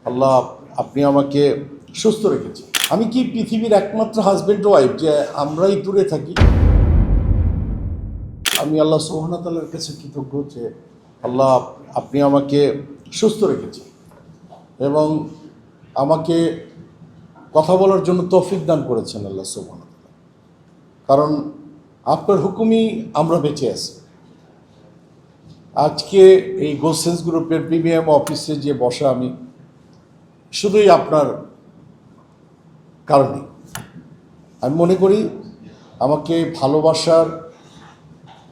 আল্লাহ আপনি আমাকে সুস্থ রেখেছেন। আমি কি পৃথিবীর একমাত্র হাজবেন্ড ওয়াইফ যে আমরাই দূরে থাকি? আমি আল্লাহ সুবহানাহু ওয়া তাআলার কাছে কৃতজ্ঞ যে আল্লাহ আপনি আমাকে সুস্থ রেখেছেন এবং আমাকে কথা বলার জন্য তৌফিক দান করেছেন আল্লাহ সুবহানাহু ওয়া তাআলা। কারণ আপনার হুকুমই আমরা বেঁচে আছি। আজকে এই গোলসেন্স গ্রুপের প্রিমিয়াম অফিসে যে বসা আমি শুধুই আপনার কারণে। আমি মনে করি আমাকে ভালোবাসার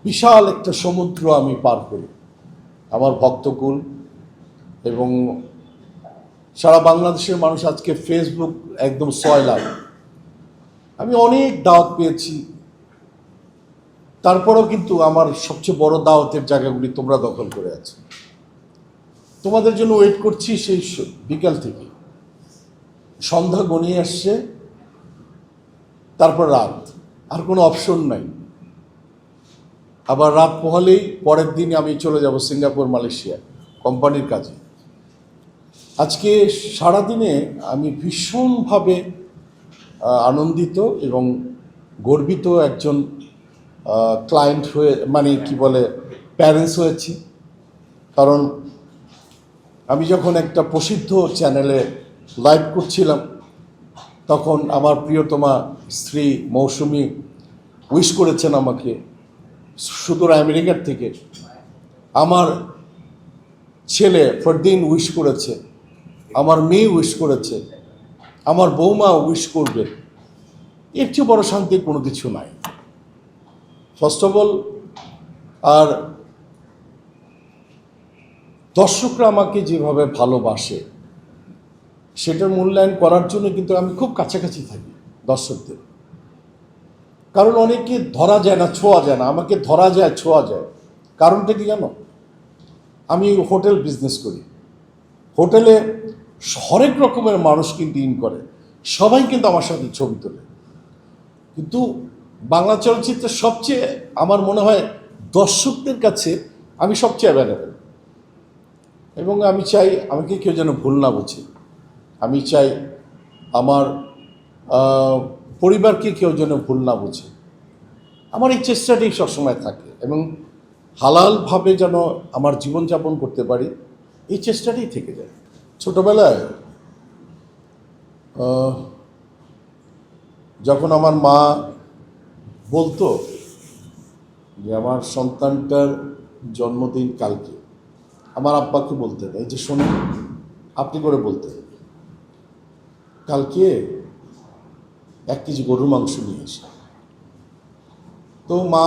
বিশাল একটা সমুদ্র আমি পার করি আমার ভক্তকুল এবং সারা বাংলাদেশের মানুষ। আজকে ফেসবুক একদম 6 লাখ। আমি অনেক দাওয়াত পেয়েছি, তারপরেও কিন্তু আমার সবচেয়ে বড় দাওয়াতের জায়গাগুলি তোমরা দখল করে আছো। তোমাদের জন্য ওয়েট করছি সেই বিকাল থেকে। সন্ধ্যা গনিয়ে আসছে, তারপর রাত, আর কোনো অপশন নাই। আবার রাত পোহালেই পরের দিন আমি চলে যাব সিঙ্গাপুর, মালয়েশিয়া কোম্পানির কাজে। আজকে সারাদিনে আমি ভীষণভাবে আনন্দিত এবং গর্বিত একজন ক্লায়েন্ট হয়ে, মানে কি বলে, প্যারেন্টস হয়েছি। কারণ আমি যখন একটা প্রসিদ্ধ চ্যানেলে লাইভ করছিলাম তখন আমার প্রিয়তমা স্ত্রী মৌসুমি উইশ করেছেন আমাকে সুদূর আমেরিকার থেকে। আমার ছেলে ফরদিন উইশ করেছে, আমার মেয়ে উইশ করেছে, আমার বৌমা উইশ করবে। এর চেয়ে বড় শান্তির কোনো কিছু নাই। ফার্স্ট অফ অল, আর দর্শকরা আমাকে যেভাবে ভালোবাসে সেটার মূল্যায়ন করার জন্য কিন্তু আমি খুব কাছাকাছি থাকি দর্শকদের। কারণ অনেকে ধরা যায় না, ছোঁয়া যায় না, আমাকে ধরা যায়, ছোঁয়া যায়। কারণটা কি জানো? আমি হোটেল বিজনেস করি। হোটেলে হরেক রকমের মানুষ কিন্তু ইন করে, সবাই কিন্তু আমার সাথে ছবি তোলে। কিন্তু বাংলা চলচ্চিত্রের সবচেয়ে আমার মনে হয় দর্শকদের কাছে আমি সবচেয়ে অ্যাভেলেবেল। এবং আমি চাই আমাকে কেউ যেন ভুল না বোঝে। আমি চাই আমার পরিবারকে কেউ যেন ভুল না বোঝে। আমার এই চেষ্টাটাই সবসময় থাকে এবং হালালভাবে যেন আমার জীবনযাপন করতে পারি, এই চেষ্টাটাই থেকে যায়। ছোটোবেলায় যখন আমার মা বলতো যে আমার সন্তানটার জন্মদিন কালকে, আমার আব্বাকে বলতেন, এই যে শোনেন, আপনি করে বলতেন, কালকে 1 কেজি গরুর মাংস নিয়ে এসে। তো মা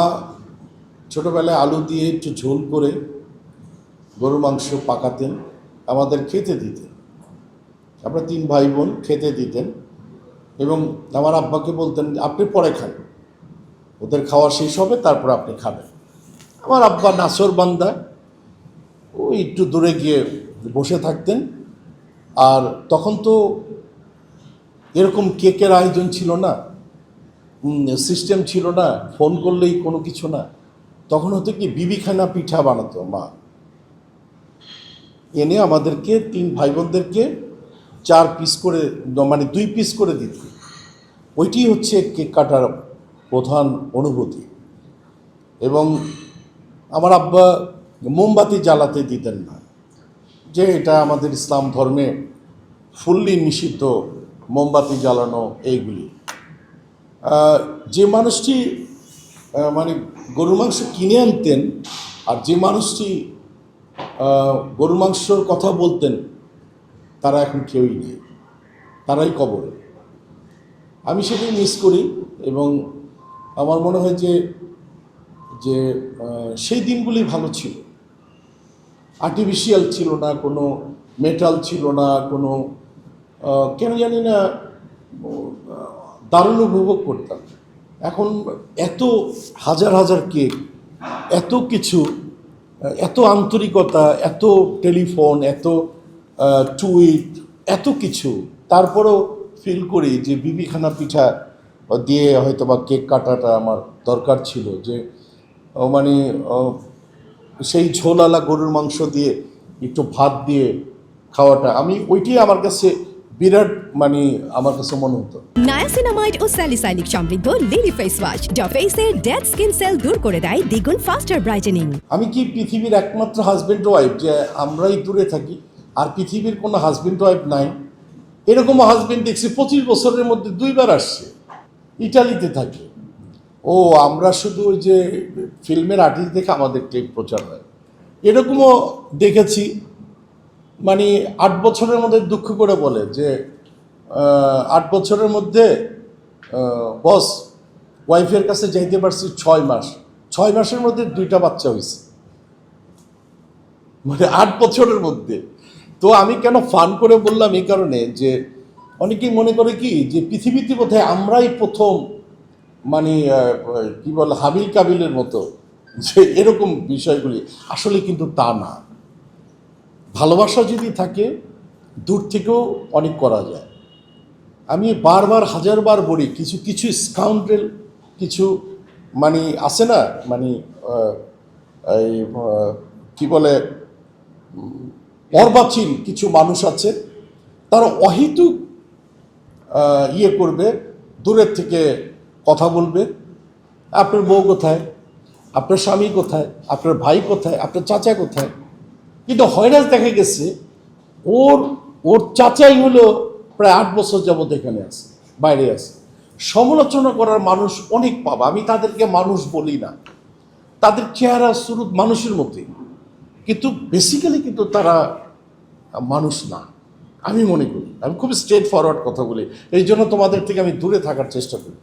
ছোটোবেলায় আলু দিয়ে একটু ঝোল করে গরুর মাংস পাকাতেন, আমাদের খেতে দিতেন। আমরা 3 ভাই বোন খেতে দিতেন এবং আমার আব্বাকে বলতেন আপনি পরে খান, ওদের খাওয়া শেষ হবে তারপর আপনি খাবেন। আমার আব্বা নাসর বান্দা, ওই একটু দূরে গিয়ে বসে থাকতেন। আর তখন তো এরকম কেকের আয়োজন ছিল না, সিস্টেম ছিল না, ফোন করলেই কোনো কিছু না। তখন হতো কি, বিবিখানা পিঠা বানাতো মা, এনে আমাদেরকে 3 ভাই বোনদেরকে 4 পিস করে, মানে 2 পিস করে দিত। ওইটি হচ্ছে কেক কাটার প্রধান অনুভূতি। এবং আমার আব্বা মোমবাতি জ্বালাতে দিতেন না, যে এটা আমাদের ইসলাম ধর্মে ফুললি নিষিদ্ধ মোমবাতি জ্বালানো। এইগুলি যে মানুষটি মানে গরুর মাংস কিনে আনতেন আর যে মানুষটি গরুর মাংসর কথা বলতেন, তারা এখন কেউই নেই, তারাই কবরে। আমি সেটাই মিস করি এবং আমার মনে হয় যে যে সেই দিনগুলি ভালো ছিল। আর্টিফিশিয়াল ছিল না, কোনো মেটাল ছিল না, কোনো কেন জানি না, দারুণ উপভোগ করতাম। এখন এত হাজার হাজার কেক, এত কিছু, এত আন্তরিকতা, এত টেলিফোন, এত টুইট, এত কিছু, তারপরেও ফিল করি যে বিবিখানা পিঠা দিয়ে হয়তো বা কেক কাটাটা আমার দরকার ছিল। যে মানে সেই ঝোলালা গরুর মাংস দিয়ে একটু ভাত দিয়ে খাওয়াটা আমি ওইটাই আমার কাছে বিরাট মানে আমার কাছে মনে হতো। নায়াসিনামাইড ও স্যালিসাইলিক সমৃদ্ধ লিলি ফেস ওয়াশ যা ফেসের ডেড স্কিন সেল দূর করে দেয় দ্বিগুণ ফাস্টার ব্রাইটেনিং। আমি কি পৃথিবীর একমাত্র হাজবেন্ড ওয়াইফ যে আমরাই দূরে থাকি আর পৃথিবীর কোনো হাজবেন্ড ওয়াইফ নাই? এরকম হাজবেন্ড দেখছি 25 বছরের মধ্যে 2বার আসছে, ইটালিতে থাকে। ও আমরা শুধু ওই যে ফিল্মের আর্টিস্ট দেখে আমাদের ক্লিপ প্রচার হয়, এরকমও দেখেছি। মানে 8 বছরের মধ্যে দুঃখ করে বলে যে 8 বছরের মধ্যে বস ওয়াইফের কাছে যাইতে পারছি 6 মাস, 6 মাসের মধ্যে 2টা বাচ্চা হয়েছে, মানে 8 বছরের মধ্যে। তো আমি কেন ফান করে বললাম এই কারণে যে অনেকেই মনে করে কি যে পৃথিবীতে বোধহয় আমরাই প্রথম মানে কি বলে হাবিল কাবিলের মতো, যে এরকম বিষয়গুলি আসলে কিন্তু তা না। ভালোবাসা যদি থাকে দূর থেকেও অনেক করা যায়। আমি বারবার হাজারবার বলি কিছু কিছু স্কাউন্ড্রেল, কিছু মানে আছে না মানে এই কি বলে অর্বাচীন কিছু মানুষ আছে, তারা অহেতুক ইয়ে করবে, দূরের থেকে কথা বলবে, আপনার বউ কোথায়, আপনার স্বামী কোথায়, আপনার ভাই কোথায়, আপনার চাচা কোথায়। কিন্তু হয়রাস দেখা গেছে ওর চাচাই হলো প্রায় 8 বছর যাবত এখানে আছে, বাইরে আছে। সমালোচনা করার মানুষ অনেক পাবা, আমি তাদেরকে মানুষ বলি না, তাদের চেহারা সুরত মানুষের মতোই, কিন্তু বেসিক্যালি কিন্তু তারা মানুষ না আমি মনে করি। আমি খুব স্ট্রেট ফরওয়ার্ড কথা বলি, এই জন্য তোমাদের থেকে আমি দূরে থাকার চেষ্টা করি।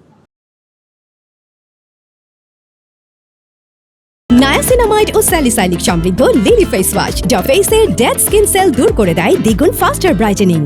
নায়াসিনামাইড ও স্যালিসাইলিক সমৃদ্ধ লিলি ফেস ওয়াশ যা ফেসের ডেড স্কিন সেল দূর করে দেয় দ্বিগুণ ফাস্টার ব্রাইটেনিং।